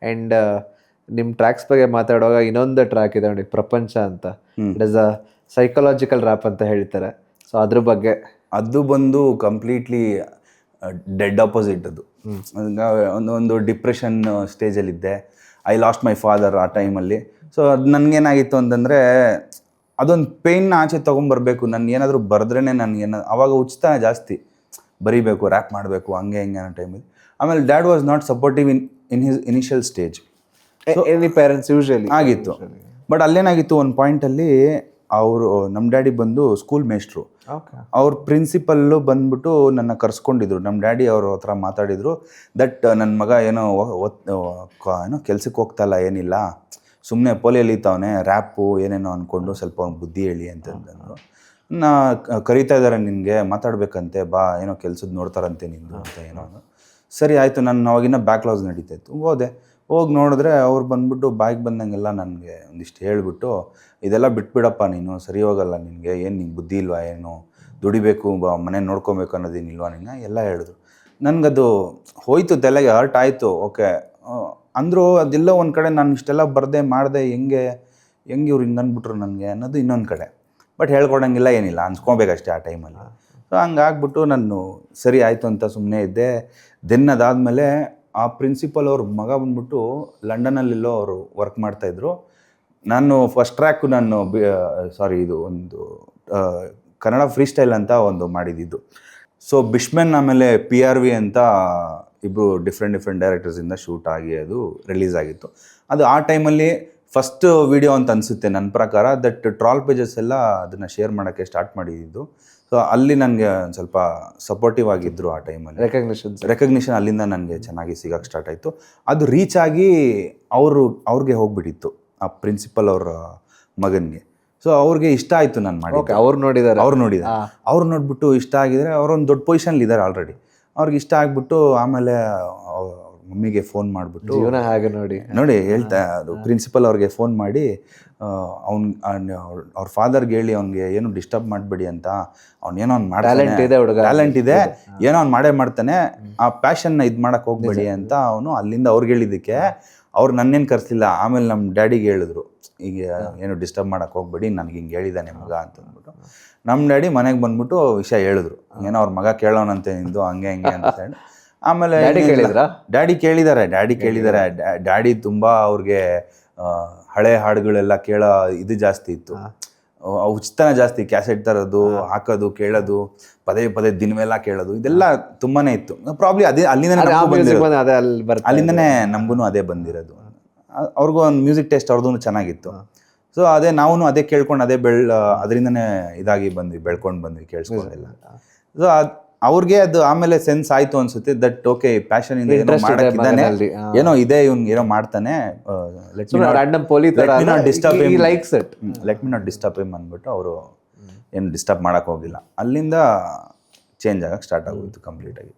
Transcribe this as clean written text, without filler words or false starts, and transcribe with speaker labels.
Speaker 1: And ನಿಮ್ಮ tax ಬಗ್ಗೆ ಮಾತಾಡುವಾಗ ಇನ್ನೊಂದು ಟ್ರ್ಯಾಕ್ ಇದೆ ನೋಡಿ, ಪ್ರಪಂಚ ಅಂತ. It is a psychological trap ಅಂತ ಹೇಳ್ತಾರೆ. ಸೊ ಅದ್ರ ಬಗ್ಗೆ
Speaker 2: ಅದು ಬಂದು ಕಂಪ್ಲೀಟ್ಲಿ ಡೆಡ್ ಆಪೋಸಿಟ್. ಅದು ಒಂದು ಡಿಪ್ರೆಷನ್ ಸ್ಟೇಜಲ್ಲಿದ್ದೆ. ಐ ಲಾಸ್ಟ್ ಮೈ ಫಾದರ್ ಆ ಟೈಮಲ್ಲಿ. ಸೊ ಅದು ನನಗೇನಾಗಿತ್ತು ಅಂತಂದರೆ, ಅದೊಂದು ಪೇಯ್ನ ಆಚೆ ತೊಗೊಂಬರ್ಬೇಕು. ನಾನು ಏನಾದರೂ ಬರೆದ್ರೇ ನನಗೇನು ಆವಾಗ ಉಚಿತ ಜಾಸ್ತಿ ಬರೀಬೇಕು, ರ್ಯಾಪ್ ಮಾಡಬೇಕು, ಹಂಗೆ ಹಿಂಗೆ ಅನ್ನೋ ಟೈಮಲ್ಲಿ. ಆಮೇಲೆ dad was not supportive in his initial stage.
Speaker 1: Any parents usually
Speaker 2: ಆಗಿತ್ತು. ಬಟ್ ಅಲ್ಲೇನಾಗಿತ್ತು, ಒಂದು ಪಾಯಿಂಟಲ್ಲಿ ಅವರು ನಮ್ಮ ಡ್ಯಾಡಿ ಬಂದು ಸ್ಕೂಲ್ ಮೇಸ್ಟ್ರು. ಅವ್ರ ಪ್ರಿನ್ಸಿಪಲ್ಲು ಬಂದ್ಬಿಟ್ಟು ನನ್ನ ಕರ್ಸ್ಕೊಂಡಿದ್ರು. ನಮ್ಮ ಡ್ಯಾಡಿ ಅವ್ರ ಹತ್ರ ಮಾತಾಡಿದರು, ದಟ್ ನನ್ನ ಮಗ ಏನೋ ಕೆಲ್ಸಕ್ಕೆ ಹೋಗ್ತಾಯಿಲ್ಲ, ಏನಿಲ್ಲ, ಸುಮ್ಮನೆ ಪೋಲಿಯಲ್ಲಿ ತಾವನೆ, ರ್ಯಾಪು ಏನೇನೋ ಅಂದ್ಕೊಂಡು ಸ್ವಲ್ಪ ಅವ್ನು ಬುದ್ಧಿ ಹೇಳಿ ಅಂತಂದ್ರು. ಕರೀತಾ ಇದ್ದಾರೆ ನಿನಗೆ ಮಾತಾಡ್ಬೇಕಂತೆ, ಬಾ, ಏನೋ ಕೆಲ್ಸದ ನೋಡ್ತಾರಂತೆ ನಿಂದು ಅಂತ ಏನೋ. ಸರಿ ಆಯಿತು. ನಾನು ಅವಾಗಿನ ಬ್ಯಾಕ್ಲಾಗ್ಸ್ ನಡೀತಾಯಿತ್ತು. ಹೋಗಿ ನೋಡಿದ್ರೆ ಅವ್ರು ಬಂದ್ಬಿಟ್ಟು ಬಾಯಿಗೆ ಬಂದಂಗೆಲ್ಲ ನನಗೆ ಒಂದಿಷ್ಟು ಹೇಳಿಬಿಟ್ಟು, ಇದೆಲ್ಲ ಬಿಟ್ಬಿಡಪ್ಪ ನೀನು, ಸರಿ ಹೋಗಲ್ಲ ನಿನಗೆ, ಏನು ನಿಂಗೆ ಬುದ್ಧಿ ಇಲ್ವಾ, ಏನು ದುಡಿಬೇಕು, ಮನೆ ನೋಡ್ಕೊಬೇಕು ಅನ್ನೋದೇನಿಲ್ವಾ ನಿನ್ನ, ಎಲ್ಲ ಹೇಳಿದ್ರು. ನನಗದು ಹೋಯ್ತು, ತಲೆಗೆ ಹರ್ಟ್ ಆಯಿತು. ಓಕೆ ಅಂದರು. ಅದೆಲ್ಲ ಒಂದು ಕಡೆ ನಾನು ಇಷ್ಟೆಲ್ಲ ಬರದೆ ಮಾಡಿದೆ, ಹೆಂಗೆ ಇವ್ರು ಹಿಂಗೆ ಅಂದ್ಬಿಟ್ರು ನನಗೆ ಅನ್ನೋದು ಇನ್ನೊಂದು ಕಡೆ. ಬಟ್ ಹೇಳ್ಕೊಡಂಗಿಲ್ಲ, ಏನಿಲ್ಲ, ಅನ್ಸ್ಕೊಬೇಕಷ್ಟೇ ಆ ಟೈಮಲ್ಲಿ. ಸೊ ಹಂಗಾಗ್ಬಿಟ್ಟು ನಾನು ಸರಿ ಆಯಿತು ಅಂತ ಸುಮ್ಮನೆ ಇದ್ದೆ. ದೆನ್ ಅದಾದಮೇಲೆ ಆ ಪ್ರಿನ್ಸಿಪಲ್ ಅವ್ರ ಮಗ ಬಂದ್ಬಿಟ್ಟು ಲಂಡನಲ್ಲಿಲ್ಲೋ ಅವರು ವರ್ಕ್ ಮಾಡ್ತಾಯಿದ್ರು. ನಾನು ಫಸ್ಟ್ ಟ್ರ್ಯಾಕು ಇದು ಒಂದು ಕನ್ನಡ ಫ್ರೀ ಸ್ಟೈಲ್ ಅಂತ ಒಂದು ಮಾಡಿದ್ದು. ಸೊ ಬಿಶ್ಮೆನ್ ಆಮೇಲೆ PRV ಅಂತ ಇಬ್ಬರು ಡಿಫ್ರೆಂಟ್ ಡೈರೆಕ್ಟರ್ಸಿಂದ ಶೂಟ್ ಆಗಿ ಅದು ರಿಲೀಸ್ ಆಗಿತ್ತು. ಅದು ಆ ಟೈಮಲ್ಲಿ ಫಸ್ಟ್ ವಿಡಿಯೋ ಅಂತ ಅನಿಸುತ್ತೆ ನನ್ನ ಪ್ರಕಾರ. ದಟ್ ಟ್ರಾಲ್ ಪೇಜಸ್ ಎಲ್ಲ ಅದನ್ನು ಶೇರ್ ಮಾಡೋಕ್ಕೆ ಸ್ಟಾರ್ಟ್ ಮಾಡಿದ್ದು. ಸೊ ಅಲ್ಲಿ ನನಗೆ ಒಂದು ಸ್ವಲ್ಪ ಸಪೋರ್ಟಿವ್ ಆಗಿದ್ದರು ಆ ಟೈಮಲ್ಲಿ. ರೆಕಗ್ನಿಷನ್ ಅಲ್ಲಿಂದ ನನಗೆ ಚೆನ್ನಾಗಿ ಸಿಗೋಕ್ಕೆ ಸ್ಟಾರ್ಟ್ ಆಯಿತು. ಅದು ರೀಚ್ ಆಗಿ ಅವ್ರಿಗೆ ಹೋಗ್ಬಿಟ್ಟಿತ್ತು, ಆ ಪ್ರಿನ್ಸಿಪಲ್ ಅವ್ರ ಮಗನಿಗೆ. ಸೊ ಅವ್ರಿಗೆ ಇಷ್ಟ ಆಯಿತು ನಾನು ಮಾಡಿ.
Speaker 1: ಅವ್ರು ನೋಡಿದ್ದಾರೆ.
Speaker 2: ಅವ್ರು ನೋಡ್ಬಿಟ್ಟು ಇಷ್ಟ ಆಗಿದ್ದಾರೆ. ಅವರೊಂದು ದೊಡ್ಡ ಪೊಸಿಷನ್ಲಿ ಇದ್ದಾರೆ ಆಲ್ರೆಡಿ. ಅವ್ರಿಗೆ ಇಷ್ಟ ಆಗಿಬಿಟ್ಟು ಆಮೇಲೆ ಮಮ್ಮಿಗೆ ಫೋನ್ ಮಾಡಿಬಿಟ್ಟು
Speaker 1: ಹಾಗೆ
Speaker 2: ನೋಡಿ ಹೇಳ್ತಾ, ಅದು ಪ್ರಿನ್ಸಿಪಲ್ ಅವ್ರಿಗೆ ಫೋನ್ ಮಾಡಿ, ಅವ್ರ ಫಾದರ್ಗೆ ಹೇಳಿ ಅವ್ನಿಗೆ ಏನು ಡಿಸ್ಟರ್ಬ್ ಮಾಡಬೇಡಿ ಅಂತ, ಏನೋ ಅವ್ನು ಟ್ಯಾಲೆಂಟ್ ಇದೆ, ಏನೋ ಅವ್ನು ಮಾಡೇ ಮಾಡ್ತಾನೆ, ಆ ಪ್ಯಾಷನ್ನ ಇದು ಮಾಡೋಕ್ಕೆ ಹೋಗ್ಬೇಡಿ ಅಂತ ಅವನು ಅಲ್ಲಿಂದ ಅವ್ರಿಗೆ ಹೇಳಿದ್ದಕ್ಕೆ ಅವ್ರು ನನ್ನೇನು ಕರೆಸಿಲ್ಲ. ಆಮೇಲೆ ನಮ್ಮ ಡ್ಯಾಡಿಗೆ ಹೇಳಿದ್ರು, ಈಗ ಏನು ಡಿಸ್ಟರ್ಬ್ ಮಾಡೋಕ್ಕೆ ಹೋಗ್ಬೇಡಿ, ನನಗೆ ಹಿಂಗೆ ಹೇಳಿದ್ದಾನೆ ಮಗ ಅಂತಂದ್ಬಿಟ್ಟು. ನಮ್ಮ ಡ್ಯಾಡಿ ಮನೆಗೆ ಬಂದ್ಬಿಟ್ಟು ವಿಷಯ ಹೇಳಿದ್ರು, ಏನೋ ಅವ್ರ ಮಗ ಕೇಳೋಣಂತೆ ನಿಂದು ಹಂಗೆ ಅಂತ ಹೇಳಿ. ಆಮೇಲೆ ಡ್ಯಾಡಿ ಕೇಳಿದ್ದಾರೆ. ಡ್ಯಾಡಿ ತುಂಬ ಅವ್ರಿಗೆ ಹಳೆ ಹಾಡುಗಳೆಲ್ಲ ಕೇಳೋ ಇದು ಜಾಸ್ತಿ ಇತ್ತು, ಉಚಿತನ ಜಾಸ್ತಿ, ಕ್ಯಾಸೆಟ್ ತರೋದು, ಹಾಕೋದು, ಕೇಳೋದು, ಪದೇ ದಿನವೆಲ್ಲ ಕೇಳೋದು, ಇದೆಲ್ಲ ತುಂಬಾನೇ ಇತ್ತು. ಪ್ರಾಬ್ಲಿ ಅಲ್ಲಿಂದನೇ ನಮಗೂ ಅದೇ ಬಂದಿರೋದು. ಅವ್ರಿಗೂ ಒಂದು ಮ್ಯೂಸಿಕ್ ಟೇಸ್ಟ್ ಅವ್ರದ್ದು ಚೆನ್ನಾಗಿತ್ತು. ಸೊ ಅದೇ ನಾವು ಅದೇ ಕೇಳ್ಕೊಂಡು ಅದರಿಂದನೇ ಇದಾಗಿ ಬೆಳ್ಕೊಂಡು ಬಂದ್ವಿ ಕೇಳಿಸ್ಕೊಂಡೆಲ್ಲ. ಸೊ ಅವ್ರಿಗೆ ಅದು ಆಮೇಲೆ ಸೆನ್ಸ್ ಆಯಿತು ಅನ್ಸುತ್ತೆ, ದಟ್ ಓಕೆ ಪ್ಯಾಷನ್ ಇಂದ ಏನೋ ಮಾಡಕ್ಕಿದ್ದಾನೆ, ಏನೋ ಇದೆ, ಇವ್ನು ಏನೋ ಮಾಡ್ತಾನೆ, let me not disturb him ಅಂದ್ಬಿಟ್ಟು ಅವರು ಏನು ಡಿಸ್ಟರ್ಬ್ ಮಾಡೋಕ್ಕೆ ಹೋಗಿಲ್ಲ. ಅಲ್ಲಿಂದ ಚೇಂಜ್ ಆಗಕ್ಕೆ ಸ್ಟಾರ್ಟ್ ಆಗೋಯ್ತು ಕಂಪ್ಲೀಟಾಗಿ.